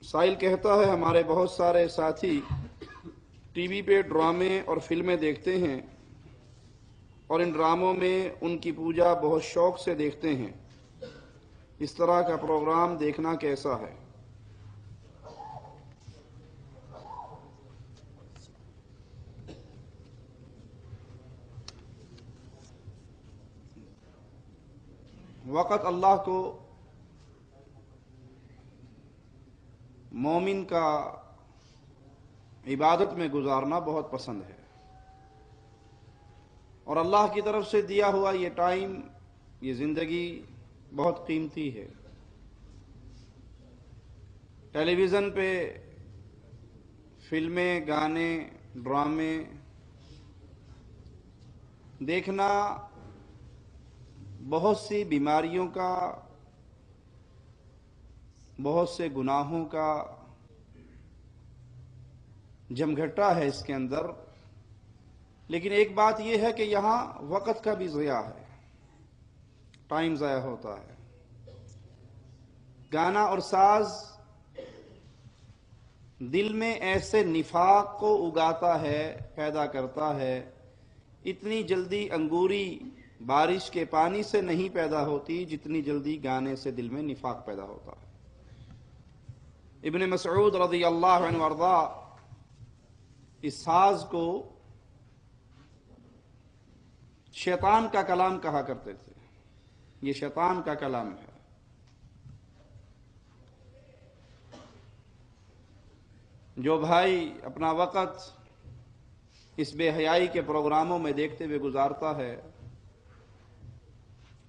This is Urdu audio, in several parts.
سائل کہتا ہے ہمارے بہت سارے ساتھی ٹی وی پہ ڈرامے اور فلمیں دیکھتے ہیں اور ان ڈراموں میں ان کی پوجا بہت شوق سے دیکھتے ہیں۔ اس طرح کا پروگرام دیکھنا کیسا ہے؟ وقت اللہ کو مومن کا عبادت میں گزارنا بہت پسند ہے، اور اللہ کی طرف سے دیا ہوا یہ ٹائم، یہ زندگی بہت قیمتی ہے۔ ٹیلی ویژن پہ فلمیں، گانے، ڈرامے دیکھنا بہت سی بیماریوں کا، بہت سے گناہوں کا جمگھٹا ہے اس کے اندر، لیکن ایک بات یہ ہے کہ یہاں وقت کا بھی ضیاع ہے، ٹائم ضائع ہوتا ہے۔ گانا اور ساز دل میں ایسے نفاق کو اگاتا ہے، پیدا کرتا ہے۔ اتنی جلدی انگوری بارش کے پانی سے نہیں پیدا ہوتی جتنی جلدی گانے سے دل میں نفاق پیدا ہوتا ہے۔ ابن مسعود رضی اللہ عنہ وارضا اس ساز کو شیطان کا کلام کہا کرتے تھے، یہ شیطان کا کلام ہے۔ جو بھائی اپنا وقت اس بے حیائی کے پروگراموں میں دیکھتے ہوئے گزارتا ہے،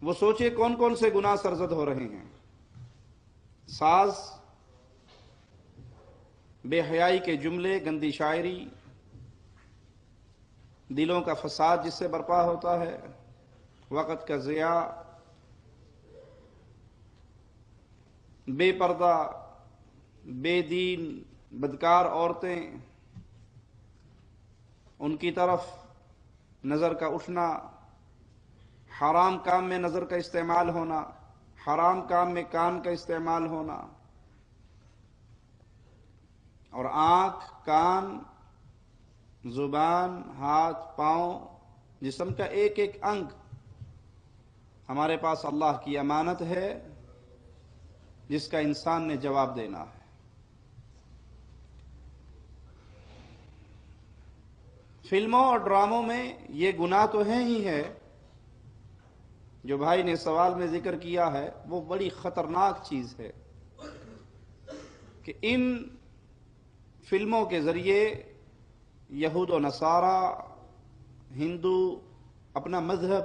وہ سوچے کون کون سے گناہ سرزد ہو رہے ہیں۔ ساز، بے حیائی کے جملے، گندی شاعری، دلوں کا فساد جس سے برپا ہوتا ہے، وقت کا ضیاع، بے پردہ، بے دین، بدکار عورتیں، ان کی طرف نظر کا اٹھنا، حرام کام میں نظر کا استعمال ہونا، حرام کام میں کان کا استعمال ہونا، اور آنکھ، کان، زبان، ہاتھ، پاؤں، جسم کا ایک ایک انگ ہمارے پاس اللہ کی امانت ہے جس کا انسان نے جواب دینا ہے۔ فلموں اور ڈراموں میں یہ گناہ تو ہیں ہی ہے، جو بھائی نے سوال میں ذکر کیا ہے وہ بڑی خطرناک چیز ہے کہ ان فلموں کے ذریعے یہود و نصارہ، ہندو اپنا مذہب،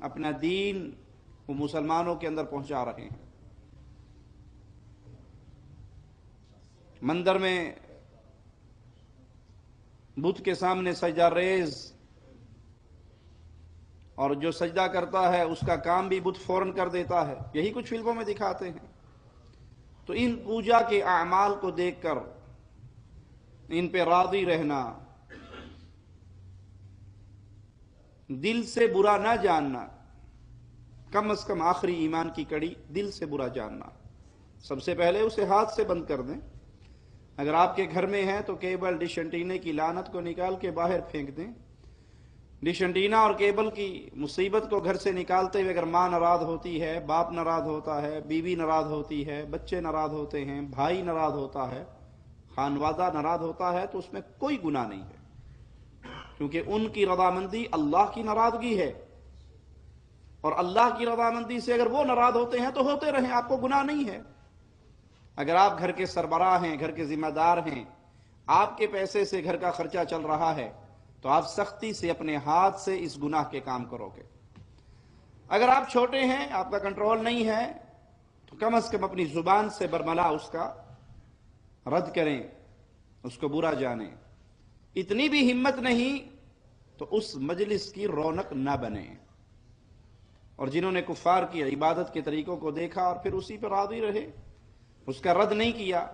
اپنا دین وہ مسلمانوں کے اندر پہنچا رہے ہیں۔ مندر میں بت کے سامنے سجدہ ریز، اور جو سجدہ کرتا ہے اس کا کام بھی بت فوراً کر دیتا ہے، یہی کچھ فلموں میں دکھاتے ہیں۔ تو ان پوجا کے اعمال کو دیکھ کر ان پہ راضی رہنا، دل سے برا نہ جاننا، کم از کم آخری ایمان کی کڑی دل سے برا جاننا، سب سے پہلے اسے ہاتھ سے بند کر دیں۔ اگر آپ کے گھر میں ہیں تو کیبل، ڈش انٹینے کی لعنت کو نکال کے باہر پھینک دیں۔ ڈش انٹینا اور کیبل کی مصیبت کو گھر سے نکالتے ہوئے اگر ماں ناراض ہوتی ہے، باپ ناراض ہوتا ہے، بیوی ناراض ہوتی ہے، بچے ناراض ہوتے ہیں، بھائی ناراض ہوتا ہے، خانوادہ ناراض ہوتا ہے، تو اس میں کوئی گناہ نہیں ہے، کیونکہ ان کی رضامندی اللہ کی ناراضگی ہے، اور اللہ کی رضامندی سے اگر وہ ناراض ہوتے ہیں تو ہوتے رہیں، آپ کو گناہ نہیں ہے۔ اگر آپ گھر کے سربراہ ہیں، گھر کے ذمہ دار ہیں، آپ کے پیسے سے گھر کا خرچہ چل رہا ہے، تو آپ سختی سے اپنے ہاتھ سے اس گناہ کے کام کرو گے۔ اگر آپ چھوٹے ہیں، آپ کا کنٹرول نہیں ہے، تو کم از کم اپنی زبان سے برملا اس کا رد کریں، اس کو برا جانیں۔ اتنی بھی ہمت نہیں تو اس مجلس کی رونق نہ بنے۔ اور جنہوں نے کفار کی عبادت کے طریقوں کو دیکھا اور پھر اسی پر راضی رہے، اس کا رد نہیں کیا،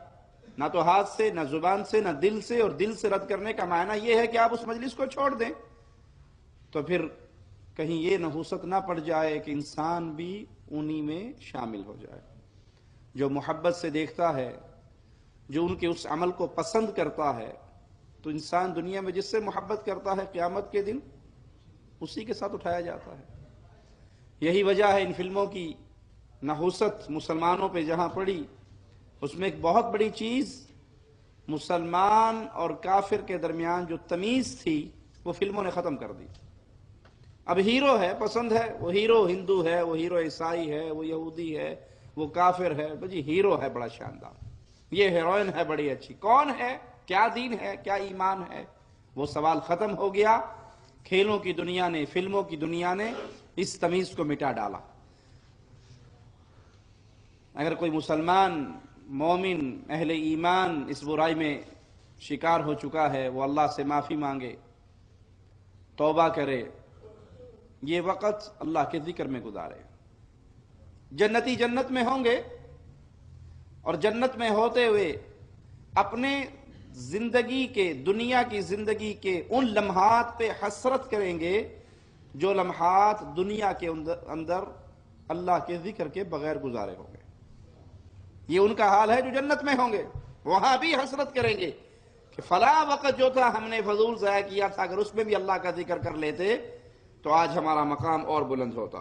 نہ تو ہاتھ سے، نہ زبان سے، نہ دل سے، اور دل سے رد کرنے کا معنی یہ ہے کہ آپ اس مجلس کو چھوڑ دیں، تو پھر کہیں یہ نحوست نہ پڑ جائے کہ انسان بھی انہی میں شامل ہو جائے۔ جو محبت سے دیکھتا ہے، جو ان کے اس عمل کو پسند کرتا ہے، تو انسان دنیا میں جس سے محبت کرتا ہے قیامت کے دن اسی کے ساتھ اٹھایا جاتا ہے۔ یہی وجہ ہے ان فلموں کی نحوست مسلمانوں پہ جہاں پڑی، اس میں ایک بہت بڑی چیز مسلمان اور کافر کے درمیان جو تمیز تھی وہ فلموں نے ختم کر دی۔ اب ہیرو ہے، پسند ہے، وہ ہیرو ہندو ہے، وہ ہیرو عیسائی ہے، وہ یہودی ہے، وہ کافر ہے، جی ہیرو ہے بڑا شاندار، یہ ہیروئن ہے بڑی اچھی، کون ہے، کیا دین ہے، کیا ایمان ہے، وہ سوال ختم ہو گیا۔ کھیلوں کی دنیا نے، فلموں کی دنیا نے اس تمیز کو مٹا ڈالا۔ اگر کوئی مسلمان مومن اہل ایمان اس برائی میں شکار ہو چکا ہے، وہ اللہ سے معافی مانگے، توبہ کرے، یہ وقت اللہ کے ذکر میں گزارے۔ جنتی جنت میں ہوں گے اور جنت میں ہوتے ہوئے اپنے زندگی کے، دنیا کی زندگی کے ان لمحات پہ حسرت کریں گے جو لمحات دنیا کے اندر اللہ کے ذکر کے بغیر گزارے ہوں گے۔ یہ ان کا حال ہے جو جنت میں ہوں گے، وہاں بھی حسرت کریں گے کہ فلاں وقت جو تھا ہم نے فضول ضائع کیا تھا، اگر اس میں بھی اللہ کا ذکر کر لیتے تو آج ہمارا مقام اور بلند ہوتا۔